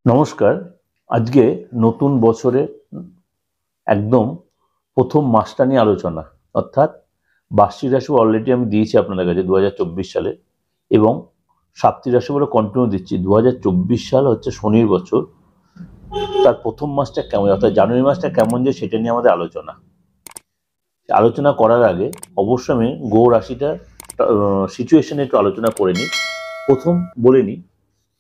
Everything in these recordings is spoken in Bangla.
নমস্কার। আজকে নতুন বছরে একদম প্রথম মাসটা নিয়ে আলোচনা, অর্থাৎ বার্ষিক রাশি অলরেডি আমি দিয়েছি আপনাদের কাছে 2024 সালে, এবং সাপ্তাহিক রাশি বলে কন্টিনিউ দিচ্ছি। 2024 সাল হচ্ছে শনির বছর, তার প্রথম মাসটা কেমন, অর্থাৎ জানুয়ারি মাসটা কেমন যায় সেটা নিয়ে আমাদের আলোচনা করার আগে অবশ্যই আমি গ্রহ রাশিটা সিচুয়েশনে একটু আলোচনা করে নিই। প্রথম বলে নিই,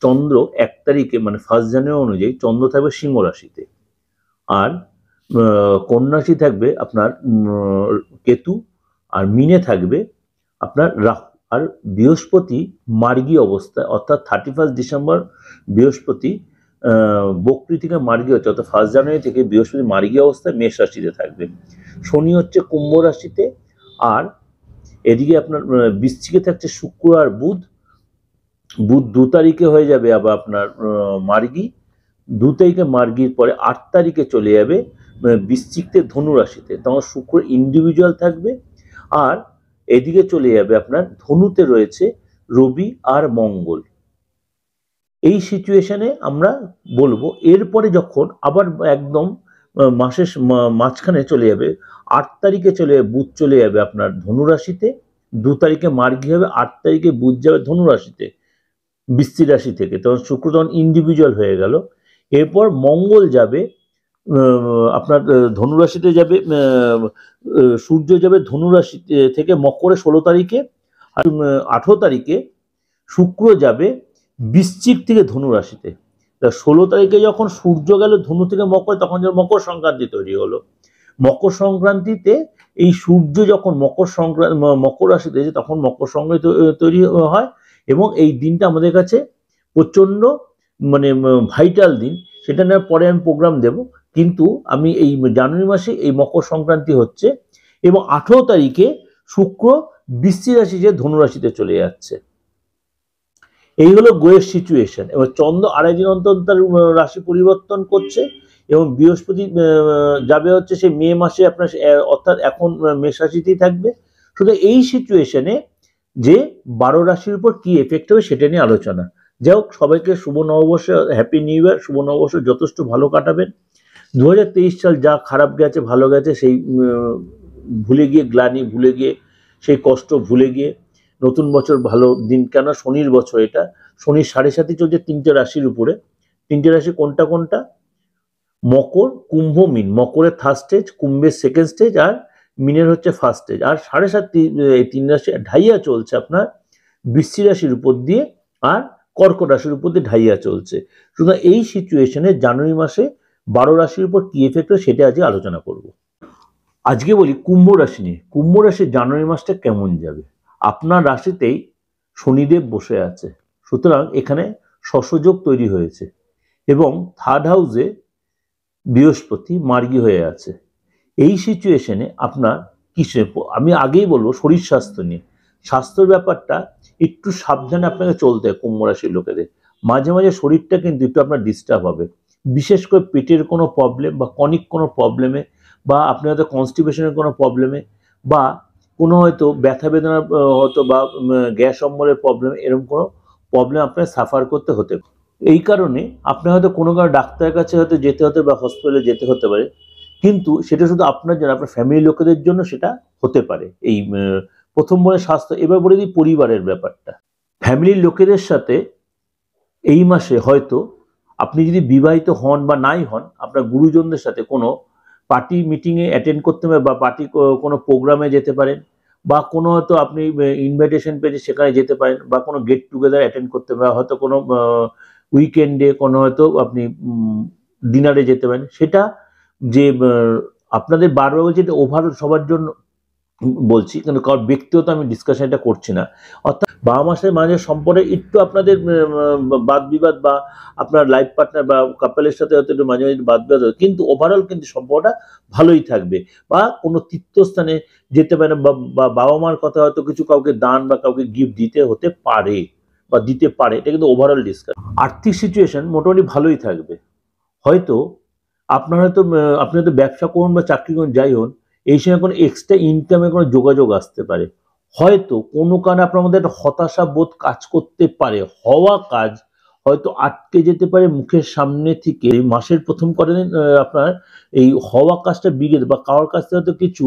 চন্দ্র 1 তারিখে মানে 1 জানুয়ারি অনুযায়ী চন্দ্র থাকবে সিংহ রাশিতে, আর কন্যা রাশি থাকবে আপনার কেতু, আর মিনে থাকবে আপনার রাহু। আর বৃহস্পতি মার্গী অবস্থায়, অর্থাৎ 31 ডিসেম্বর বৃহস্পতি বক্রী থেকে মার্গী হচ্ছে, অর্থাৎ 1 জানুয়ারি থেকে বৃহস্পতি মার্গী অবস্থায় মেষ রাশিতে থাকবে। শনি হচ্ছে কুম্ভ রাশিতে, আর এদিকে আপনার বৃশ্চিকে থাকছে শুক্র আর বুধ। বুধ 2 তারিখে হয়ে যাবে আবার আপনার মার্গী। 2 তারিখে মার্গীর পরে 8 তারিখে চলে যাবে বৃশ্চিকতে ধনু রাশিতে, তখন শুক্র ইন্ডিভিজুয়াল থাকবে। আর এদিকে চলে যাবে আপনার ধনুতে রয়েছে রবি আর মঙ্গল। এই সিচুয়েশনে আমরা বলবো। এরপরে যখন আবার একদম মাসের মাঝখানে চলে যাবে, 8 তারিখে চলে যাবে বুধ, চলে যাবে আপনার ধনু রাশিতে। 2 তারিখে মার্গী হবে, 8 তারিখে বুধ যাবে ধনু রাশিতে বৃশ্চিক রাশি থেকে, তখন শুক্র তখন ইন্ডিভিজুয়াল হয়ে গেল। এরপর মঙ্গল যাবে আপনার ধনু রাশিতে যাবে, সূর্য যাবে ধনু রাশি থেকে মকরে 16 তারিখে, আর 18 তারিখে শুক্র যাবে বৃশ্চিক থেকে ধনু রাশিতে। 16 তারিখে যখন সূর্য গেল ধনু থেকে মকর, তখন যখন মকর সংক্রান্তি তৈরি হলো। মকর সংক্রান্তিতে এই সূর্য যখন মকর রাশিতে, তখন মকর সংক্রান্তি তৈরি হয়, এবং এই দিনটা আমাদের কাছে প্রচন্ড মানে ভাইটাল দিন। সেটা নিয়ে পরে আমি প্রোগ্রাম দেব, কিন্তু আমি এই জানুয়ারি মাসে এই মকর সংক্রান্তি হচ্ছে, এবং 18 তারিখে শুক্র বৃশ্চিক রাশি যে ধনু রাশিতে চলে যাচ্ছে। এই হলো গ্রহের সিচুয়েশন। এবার চন্দ্র 2.5 দিন অন্তর তার রাশি পরিবর্তন করছে, এবং বৃহস্পতি যাবে হচ্ছে সে মে মাসে আপনার, অর্থাৎ এখন মেষ রাশিতেই থাকবে। শুধু এই সিচুয়েশনে যে 12 রাশির উপর কি এফেক্ট হবে সেটা নিয়ে আলোচনা। যাই হোক, সবাইকে শুভ নববর্ষ, হ্যাপি নিউ ইয়ার। শুভ নববর্ষ যথেষ্ট ভালো কাটাবেন। 2023 সাল যা খারাপ গেছে ভালো গেছে সেই ভুলে গিয়ে, গ্লানি ভুলে গিয়ে, সেই কষ্ট ভুলে গিয়ে নতুন বছর ভালো দিন। কেন শনির বছর এটা, শনির 7.5 চলছে 3টে রাশির উপরে। 3টে রাশি কোনটা কোনটা? মকর, কুম্ভ, মিন। মকরের 3rd স্টেজ, কুম্ভের 2nd স্টেজ, আর মিনের হচ্ছে 1st স্টেজ। আর 7.5 এই 3 রাশি ঢাইয়া চলছে আপনার বৃশ্চিক রাশির উপর দিয়ে, আর কর্কট রাশির উপর দিয়ে ঢাইয়া চলছে। সুতরাং এই সিচুয়েশনে জানুয়ারি মাসে 12 রাশির উপর কি এফেক্ট হয় সেটা আজকে আলোচনা করব। আজকে বলি কুম্ভ রাশি নিয়ে। কুম্ভ রাশির জানুয়ারি মাসটা কেমন যাবে? আপনার রাশিতেই শনিদেব বসে আছে, সুতরাং এখানে শশযোগ তৈরি হয়েছে, এবং 3rd হাউসে বৃহস্পতি মার্গী হয়ে আছে। এই সিচুয়েশনে আপনার কিসে, আমি আগেই বলবো শরীর স্বাস্থ্য নিয়ে। স্বাস্থ্যের ব্যাপারটা একটু সাবধানে আপনাকে চলতে হয় কুম্ভ রাশির লোকেদের। মাঝে মাঝে শরীরটা কিন্তু একটু আপনার ডিস্টার্ব হবে, বিশেষ করে পেটের কোনো প্রবলেম বা কনিক কোনো প্রবলেমে, বা আপনি হয়তো কনস্টিপেশনের কোনো প্রবলেমে, বা কোনো হয়তো ব্যথা বেদনা, হয়তো বা গ্যাস অম্বলের প্রবলেম, এরকম কোনো প্রবলেম আপনার সাফার করতে হতে। এই কারণে আপনার হয়তো কোনো কারো ডাক্তারের কাছে হয়তো যেতে হতে, বা হসপিটালে যেতে হতে পারে, কিন্তু সেটা শুধু আপনার জন্য, আপনার ফ্যামিলির লোকেদের জন্য সেটা হতে পারে। এই প্রথম বলে স্বাস্থ্য। এবার বলে দিই পরিবারের ব্যাপারটা। ফ্যামিলির লোকেদের সাথে এই মাসে হয়তো আপনি যদি বিবাহিত হন বা নাই হন, আপনার গুরুজনদের সাথে কোনো পার্টি মিটিংয়ে অ্যাটেন্ড করতে পারেন, বা পার্টি কোনো প্রোগ্রামে যেতে পারেন, বা কোনো হয়তো আপনি ইনভাইটেশন পেয়েছে সেখানে যেতে পারেন, বা কোনো গেট টুগেদার অ্যাটেন্ড করতে পারেন, হয়তো কোনো উইকেন্ডে কোনো হয়তো আপনি ডিনারে যেতে পারেন। সেটা যে আপনাদের বারবার বলছি, এটা ওভারঅল সবার জন্য বলছি, কিন্তু কারণ ব্যক্তিগত আমি ডিসকাশন এটা করছি না। অর্থাৎ বাবা মাসের মাঝে সম্পর্কে একটু আপনাদের বাদ বিবাদ, বা আপনার লাইফ পার্টনার বা কাপলের সাথে হয়তো একটু মাঝে মাঝে বাদ বিবাদ, কিন্তু ওভারঅল কিন্তু সম্পর্কটা ভালোই থাকবে। বা কোনো তীর্থস্থানে যেতে পারেন, বা বাবা মার কথা হয়তো কিছু কাউকে দান বা কাউকে গিফট দিতে হতে পারে, বা দিতে পারে। এটা কিন্তু ওভারঅল ডিসকাস। আর্থিক সিচুয়েশন মোটামুটি ভালোই থাকবে। হয়তো আপনার হয়তো আপনি হয়তো ব্যবসা করুন বা চাকরি করুন, যাই হন, এই সময় কোনো এক্সট্রা ইনকামের কোনো যোগাযোগ আসতে পারে। হয়তো কোনো কারণে আপনার মধ্যে একটা হতাশা বোধ কাজ করতে পারে, হওয়া কাজ হয়তো আটকে যেতে পারে মুখের সামনে থেকে। মাসের প্রথম কোয়ার্টারে আপনার এই হওয়া কাজটা বিগেছে বা কারোর কাছ থেকে হয়তো কিছু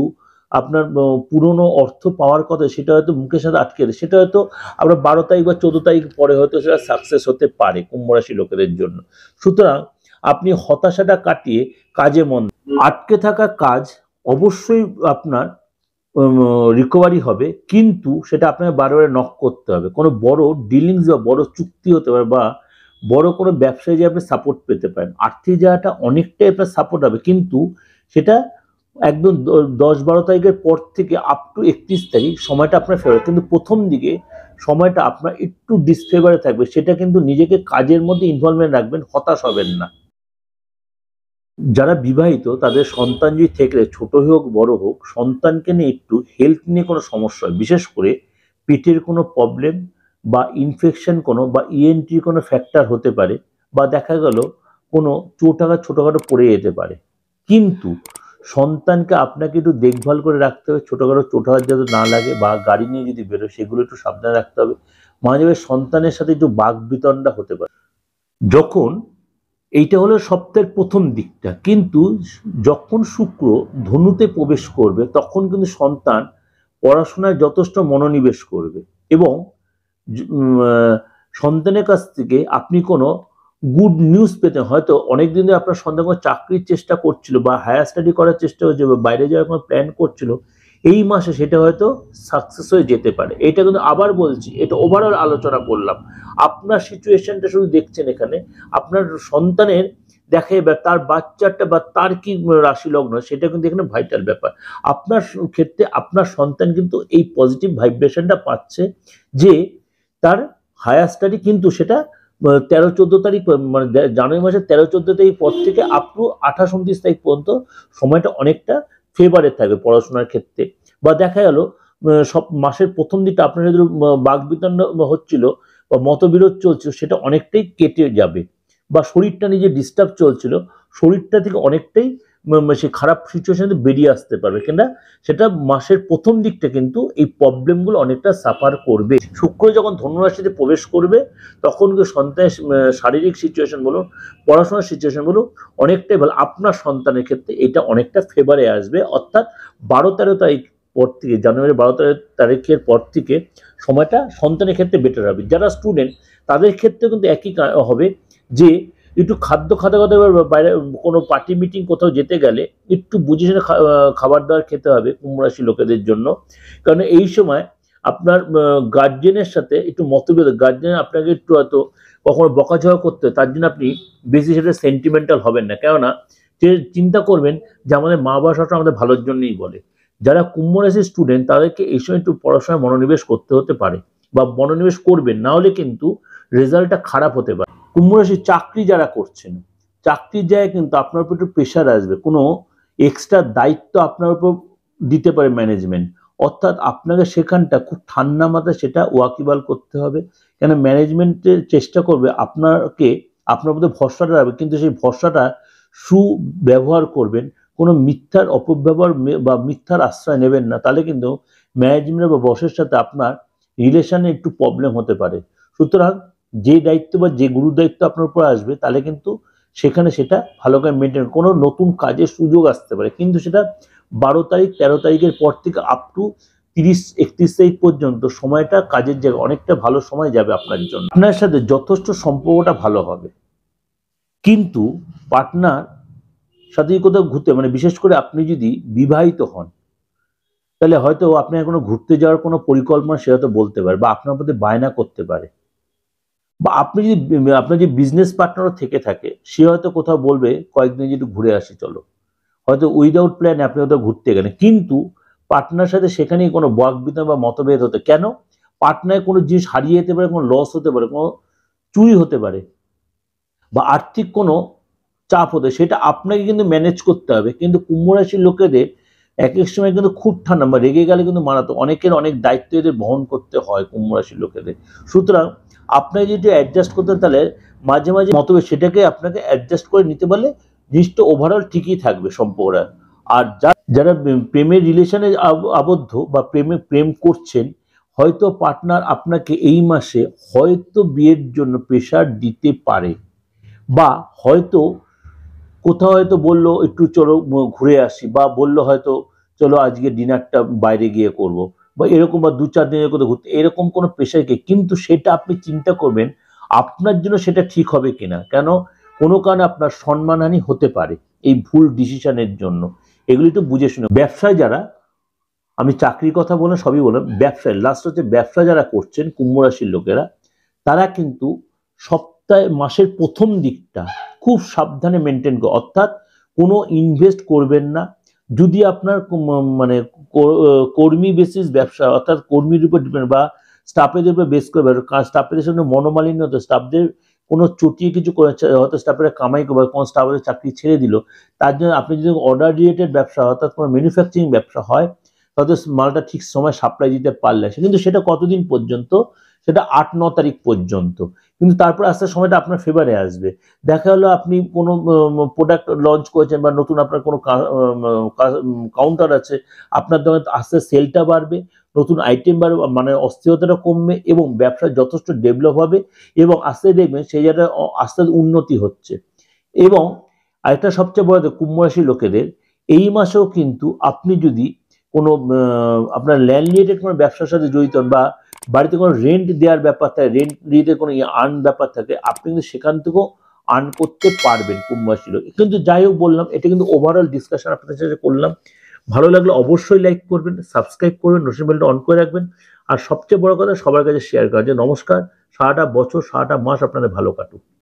আপনার পুরনো অর্থ পাওয়ার কথা, সেটা হয়তো মুখের সাথে আটকে গেছে, সেটা হয়তো আমরা 12 তারিখ বা 14 তারিখ পরে হয়তো সেটা সাকসেস হতে পারে কুম্ভ রাশি লোকেদের জন্য। সুতরাং আপনি হতাশাটা কাটিয়ে কাজে মন। আটকে থাকা কাজ অবশ্যই আপনার রিকভারি হবে, কিন্তু সেটা আপনাকে বারবার নক করতে হবে। কোনো বড় ডিলিংস বা বড় চুক্তি হতে পারে, বা বড় কোনো ব্যবসায় যে আপনি সাপোর্ট পেতে পারেন। আর্থিক জায়গাটা অনেকটাই আপনার সাপোর্ট হবে, কিন্তু সেটা একদম 10-12 তারিখের পর থেকে আপ টু 31 তারিখ সময়টা আপনার ফেভার, কিন্তু প্রথম দিকে সময়টা আপনার একটু ডিসফেভারে থাকবে। সেটা কিন্তু নিজেকে কাজের মধ্যে ইনভলভমেন্ট রাখবেন, হতাশ হবেন না। যারা বিবাহিত তাদের সন্তান যদি থেকে ছোট হোক বড় হোক, সন্তানকে নিয়ে একটু হেলথ নিয়ে কোনো সমস্যা হয়, বিশেষ করে পেটের কোনো প্রবলেম বা ইনফেকশন কোনো বা ইএনটির কোনো ফ্যাক্টর হতে পারে, বা দেখা গেল কোনো চোটাঘাত ছোটোখাটো পড়ে যেতে পারে। কিন্তু সন্তানকে আপনাকে একটু দেখভাল করে রাখতে হবে, ছোটোখাটো চোটাঘাত যাতে না লাগে, বা গাড়ি নিয়ে যদি বেরোয় সেগুলো একটু সাবধানে রাখতে হবে। মাঝে মাঝে সন্তানের সাথে একটু বাক বিতণ্ডা হতে পারে। যখন এইটা হলো সপ্তাহের প্রথম দিকটা, কিন্তু যখন শুক্র ধনুতে প্রবেশ করবে তখন কিন্তু সন্তান পড়াশোনায় যথেষ্ট মনোনিবেশ করবে, এবং সন্তানের কাছ থেকে আপনি কোনো গুড নিউজ পেতে, হয়তো অনেকদিন ধরে আপনার সন্তান কোনো চাকরির চেষ্টা করছিল বা হায়ার স্টাডি করার চেষ্টা হচ্ছে বা বাইরে যাওয়ার কোনো প্ল্যান করছিল, এই মাসে সেটা হয়তো সাকসেস হয়ে যেতে পারে। এটা কিন্তু আবার বলছি, এটা ওভারঅল আলোচনা করলাম। আপনার সিচুয়েশনটা শুধু দেখছেন এখানে, আপনার সন্তানের দেখা যাবে তার বাচ্চাটা বা তার কি রাশি লগ্ন, সেটা কিন্তু এখানে ভাইটাল ব্যাপার। আপনার ক্ষেত্রে আপনার সন্তান কিন্তু এই পজিটিভ ভাইব্রেশনটা পাচ্ছে যে তার হায়ার স্টাডি, কিন্তু সেটা 13-14 তারিখ, মানে জানুয়ারি মাসের 13-14 তারিখ পর থেকে আপ টু 28-29 তারিখ পর্যন্ত সময়টা অনেকটা ফেভারে থাকবে পড়াশোনার ক্ষেত্রে। বা দেখা গেল সব মাসের প্রথম দিকটা আপনার যদি বাকবিতণ্ড হচ্ছিল বা মতবিরোধ চলছিল, সেটা অনেকটাই কেটে যাবে। বা শরীরটা নিজে ডিস্টার্ব চলছিল, শরীরটা থেকে অনেকটাই সে খারাপ সিচুয়েশন বেরিয়ে আসতে পারবে, কিনা সেটা মাসের প্রথম দিকটা কিন্তু এই প্রবলেমগুলো অনেকটা সাফার করবে। শুক্র যখন ধনুরাশিতে প্রবেশ করবে তখন সন্তানের শারীরিক সিচুয়েশন বলুন, পড়াশোনার সিচুয়েশন বলুন, অনেকটাই ভালো। আপনার সন্তানের ক্ষেত্রে এটা অনেকটা ফেভারে আসবে, অর্থাৎ 12-13 তারিখ পর থেকে, জানুয়ারি 12 তারিখের পর থেকে সময়টা সন্তানের ক্ষেত্রে বেটার হবে। যারা স্টুডেন্ট তাদের ক্ষেত্রে কিন্তু একই হবে, যে একটু খাদ্য খাতে বাইরে কোনো পার্টি মিটিং কোথাও যেতে গেলে একটু বুঝে শুনে খাবার দাবার খেতে হবে কুম্ভ রাশি লোকেদের জন্য। কারণ এই সময় আপনার গার্জেনের সাথে একটু মতভেদ, গার্জেন আপনাকে একটু হয়তো কখনো বকাঝকা করতে হয়, তার জন্য আপনি বেশি সেটা সেন্টিমেন্টাল হবেন না। কেননা যে চিন্তা করবেন যে আমাদের মা বাবা সবসময় আমাদের ভালোর জন্যই বলে। যারা কুম্ভ রাশির স্টুডেন্ট তাদেরকে এই সময় একটু পড়াশোনায় মনোনিবেশ করতে হতে পারে, বা মনোনিবেশ করবেন, না হলে কিন্তু রেজাল্টটা খারাপ হতে পারে। কুম্ভ রাশির চাকরি যারা করছেন, চাকরির জায়গায় কিন্তু আপনার উপর একটু প্রেশার আসবে, কোনো এক্সট্রা দায়িত্ব আপনার উপর দিতে পারে ম্যানেজমেন্ট, অর্থাৎ আপনাকে সেখানটা খুব ঠান্ডা মাথায় সেটা ওয়াকিবহাল করতে হবে। কেন ম্যানেজমেন্টের চেষ্টা করবে আপনাকে, আপনার মধ্যে ভরসাটা রাখবে, কিন্তু সেই ভরসাটা সুব্যবহার করবেন, কোনো মিথ্যার অপব্যবহার বা মিথ্যার আশ্রয় নেবেন না, তাহলে কিন্তু ম্যানেজমেন্ট বা বসের সাথে আপনার রিলেশনে একটু প্রবলেম হতে পারে। সুতরাং যে দায়িত্ব বা যে গুরু দায়িত্ব আপনার উপর আসবে, তাহলে কিন্তু সেখানে সেটা ভালো করে মেনটেন, কোনো নতুন কাজের সুযোগ আসতে পারে, কিন্তু সেটা 12-13 তারিখের পর থেকে আপ টু 30-31 তারিখ পর্যন্ত সময়টা কাজের জায়গায় অনেকটা ভালো সময় যাবে আপনার জন্য। আপনার সাথে যথেষ্ট সম্পর্কটা ভালো হবে, কিন্তু পার্টনার সাথে কোথাও ঘুরতে, মানে বিশেষ করে আপনি যদি বিবাহিত হন, তাহলে হয়তো আপনি কোনো ঘুরতে যাওয়ার কোনো পরিকল্পনা সে হয়তো বলতে পারে, বা আপনার প্রতি বায়না করতে পারে। বা আপনি যদি আপনার যে বিজনেস পার্টনারও থেকে থাকে, সে হয়তো কোথাও বলবে কয়েকদিন যদি ঘুরে আসি চলো, হয়তো উইদাউট প্ল্যান আপনি হয়তো ঘুরতে গেলেন, কিন্তু পার্টনার সাথে সেখানেই কোনো বাকবিতণ্ডা বা মতভেদ হতে, কেন পার্টনার কোনো জিনিস হারিয়ে যেতে পারে, কোনো লস হতে পারে, কোনো চুরি হতে পারে, বা আর্থিক কোনো চাপ হতে, সেটা আপনাকে কিন্তু ম্যানেজ করতে হবে। কিন্তু কুম্ভ রাশির লোকেদের এক এক সময় কিন্তু খুব ঠান্ডা বা রেগে গেলে কিন্তু মারাত্মক, অনেকের অনেক দায়িত্ব এদের বহন করতে হয় কুম্ভ রাশির লোকেদের। সুতরাং আপনাকে যদি অ্যাডজাস্ট করতে, তাহলে মাঝে মাঝে মতভেদ সেটাকে আপনাকে অ্যাডজাস্ট করে নিতে পারলে জিনিসটা ওভারঅল ঠিকই থাকবে সম্পর্কটা। আর যারা প্রেমের রিলেশনে আবদ্ধ বা প্রেম করছেন, হয়তো পার্টনার আপনাকে এই মাসে হয়তো বিয়ের জন্য প্রেশার দিতে পারে, বা হয়তো কোথাও হয়তো বললো একটু চলো ঘুরে আসি, বা বললো হয়তো চলো আজকে ডিনারটা বাইরে গিয়ে করব, বা এরকম, বা 2-4 দিনের কোথাও ঘুরতে, এরকম কোনো প্রেশারকে, কিন্তু সেটা আপনি চিন্তা করবেন আপনার জন্য সেটা ঠিক হবে কিনা। কেন, কোনো কারণে আপনার সম্মানহানি হতে পারে এই ভুল ডিসিশনের জন্য। এগুলি তো বুঝে শুনে। ব্যবসায় যারা, আমি চাকরির কথা বলে সবই বললাম, ব্যবসায় লাস্ট হচ্ছে ব্যবসা যারা করছেন কুম্ভ রাশির লোকেরা, তারা কিন্তু সপ্তাহে মাসের প্রথম দিকটা খুব সাবধানে মেনটেন করে, অর্থাৎ কোনো ইনভেস্ট করবেন না। যদি আপনার মানে কর্মী বেসিস ব্যবসা, অর্থাৎ কর্মীর উপর ডিপেন্ড, বা স্টাফের উপর বেস করবে, স্টাফের সঙ্গে মনোমালিন্য হতো, স্টাফদের কোনো চটিয়ে কিছু করেছে, হয়তো স্টাফেরা কামাই করবে, কোনো স্টাফের চাকরি ছেড়ে দিল, তার জন্য আপনি যদি অর্ডার রিলেটেড ব্যবসা, অর্থাৎ কোনো ম্যানুফ্যাকচারিং ব্যবসা হয়, তাদের মালটা ঠিক সময় সাপ্লাই দিতে পারলে, কিন্তু সেটা কতদিন পর্যন্ত, সেটা 8-9 তারিখ পর্যন্ত, কিন্তু তারপর আস্তে সময়টা আপনার ফেভারে আসবে। দেখা হলো আপনি কোনো প্রোডাক্ট লঞ্চ করেছেন, বা নতুন আপনার কোনো কাউন্টার আছে, আপনার দোকানে আস্তে সেলটা বাড়বে, নতুন আইটেম বাড়বে, মানে অস্থিরতাটা কমবে, এবং ব্যবসা যথেষ্ট ডেভেলপ হবে, এবং আস্তে দেখবেন সেই জায়গায় আস্তে উন্নতি হচ্ছে। এবং আরেকটা সবচেয়ে বড় কুম্ভ রাশির লোকেদের এই মাসেও কিন্তু আপনি যদি কোনো আপনার ল্যান্ড রিলেটেড কোনো ব্যবসার সাথে জড়িত, বা বাড়িতে কোনো রেন্ট দেওয়ার ব্যাপার থাকে, রেন্ট রিলেটেড কোনো আর্ন ব্যাপার থাকে, আপনি কিন্তু সেখান থেকেও আর্ন করতে পারবেন কুম্ভ রাশির লোক। কিন্তু যাই হোক বললাম, এটা কিন্তু ওভারঅল ডিসকাশন আপনাদের সাথে করলাম। ভালো লাগলে অবশ্যই লাইক করবেন, সাবস্ক্রাইব করবেন, নোটিফিকেশন বেলটা অন করে রাখবেন, আর সবচেয়ে বড় কথা সবার কাছে শেয়ার করা। যে নমস্কার, সারাটা বছর সারাটা মাস আপনাদের ভালো কাটুক।